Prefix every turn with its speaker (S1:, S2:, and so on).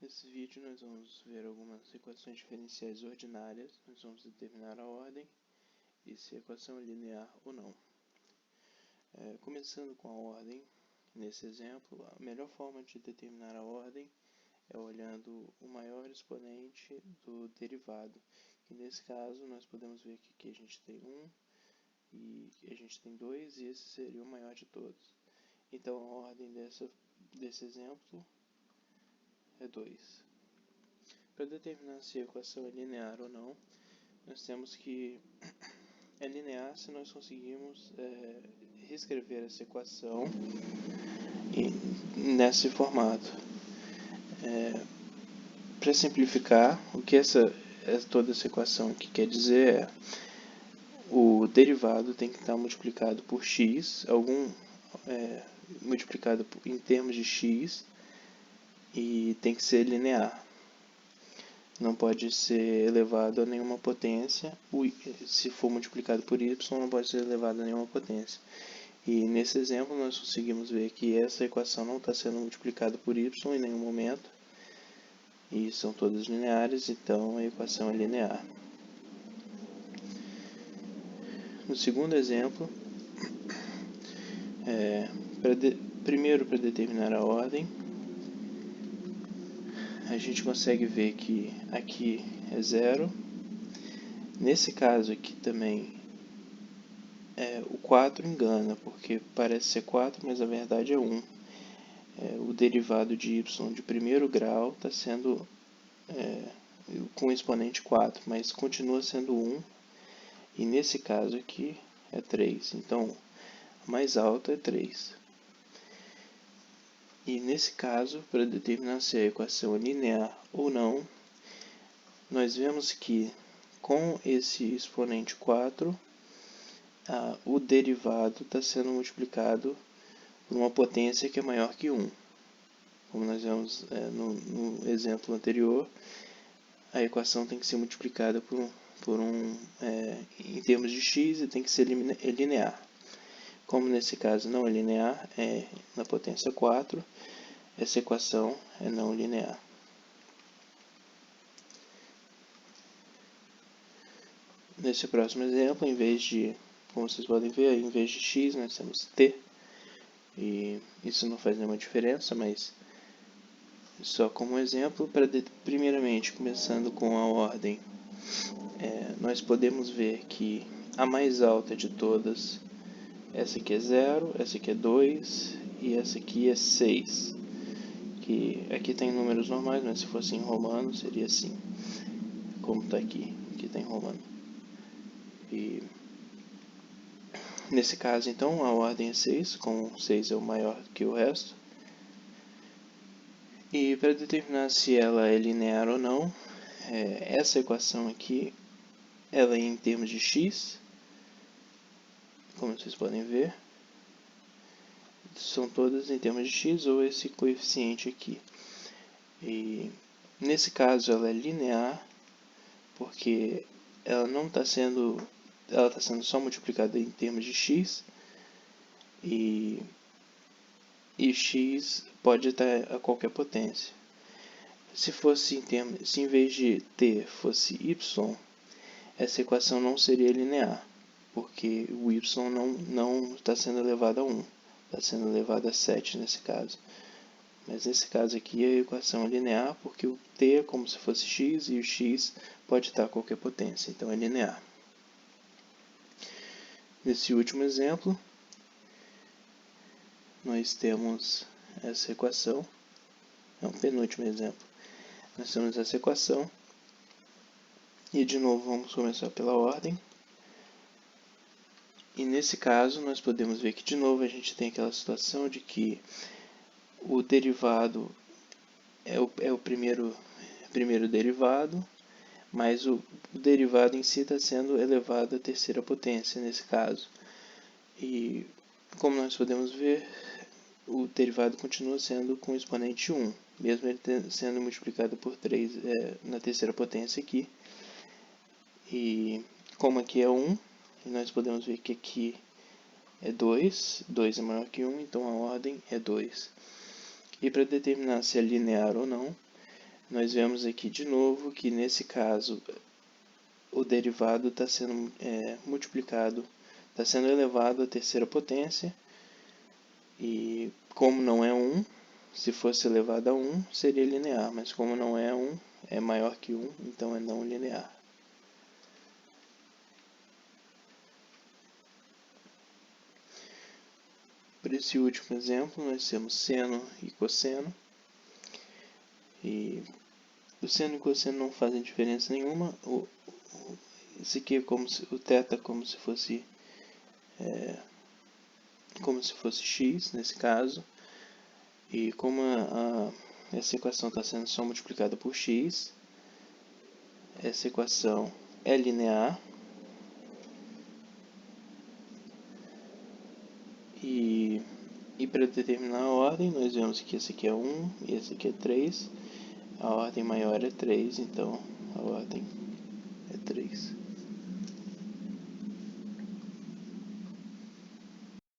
S1: Nesse vídeo nós vamos ver algumas equações diferenciais ordinárias, nós vamos determinar a ordem e se a equação é linear ou não. Começando com a ordem, nesse exemplo, a melhor forma de determinar a ordem é olhando o maior exponente do derivado. E nesse caso nós podemos ver que aqui a gente tem 1 e a gente tem 2 e esse seria o maior de todos. Então a ordem desse exemplo é 2. Para determinar se a equação é linear ou não, nós temos que é linear se nós conseguirmos reescrever essa equação nesse formato. Para simplificar, o que toda essa equação aqui quer dizer é o derivado tem que estar multiplicado por x, multiplicado em termos de x, e tem que ser linear. Não pode ser elevado a nenhuma potência. Se for multiplicado por y, não pode ser elevado a nenhuma potência. E nesse exemplo, nós conseguimos ver que essa equação não está sendo multiplicada por y em nenhum momento. E são todas lineares, então a equação é linear. No segundo exemplo, primeiro para determinar a ordem, a gente consegue ver que aqui é 0. Nesse caso aqui também, o 4 engana, porque parece ser 4, mas a verdade é 1. O derivado de y de primeiro grau está sendo com o exponente 4, mas continua sendo 1. E nesse caso aqui é 3. Então, a mais alta é 3. E nesse caso, para determinar se a equação é linear ou não, nós vemos que com esse exponente 4, o derivado está sendo multiplicado por uma potência que é maior que 1. Como nós vemos no exemplo anterior, a equação tem que ser multiplicada em termos de x e tem que ser linear. Como nesse caso não é linear, é na potência 4, essa equação é não linear. Nesse próximo exemplo, como vocês podem ver, em vez de x, nós temos t. E isso não faz nenhuma diferença, mas só como exemplo, primeiramente, começando com a ordem, nós podemos ver que a mais alta de todas, essa aqui é 0, essa aqui é 2 e essa aqui é 6. Que aqui tem números normais, mas se fosse em romano seria assim, como está aqui está em romano. E nesse caso, então, a ordem é 6, com 6 é o maior que o resto. E para determinar se ela é linear ou não, essa equação aqui, ela é em termos de x, como vocês podem ver, são todas em termos de x ou esse coeficiente aqui. E nesse caso ela é linear, porque ela não está sendo, ela está sendo só multiplicada em termos de x, e x pode estar a qualquer potência. Se em vez de t fosse y, essa equação não seria linear, porque o y não está sendo elevado a 1, está sendo elevado a 7 nesse caso. Mas nesse caso aqui a equação é linear, porque o t é como se fosse x e o x pode estar a qualquer potência, então é linear. Nesse último exemplo, nós temos essa equação, penúltimo exemplo. Nós temos essa equação, e de novo vamos começar pela ordem. E nesse caso nós podemos ver que de novo a gente tem aquela situação de que o derivado é o primeiro derivado, mas o derivado em si está sendo elevado à terceira potência nesse caso. E como nós podemos ver, o derivado continua sendo com o exponente 1, mesmo ele sendo multiplicado por 3 na terceira potência aqui. E como aqui é 1, nós podemos ver que aqui é 2, 2 é maior que 1, então a ordem é 2. E para determinar se é linear ou não, nós vemos aqui de novo que nesse caso o derivado está sendo multiplicado, está sendo elevado à terceira potência, e como não é 1, se fosse elevado a 1 seria linear, mas como não é 1, é maior que 1, então é não linear. Para esse último exemplo, nós temos seno e cosseno, e o seno e o cosseno não fazem diferença nenhuma. Esse aqui é como se, o θ como se fosse x nesse caso, e como essa equação está sendo só multiplicada por x, essa equação é linear, e para determinar a ordem, nós vemos que esse aqui é 1 e esse aqui é 3. A ordem maior é 3, então a ordem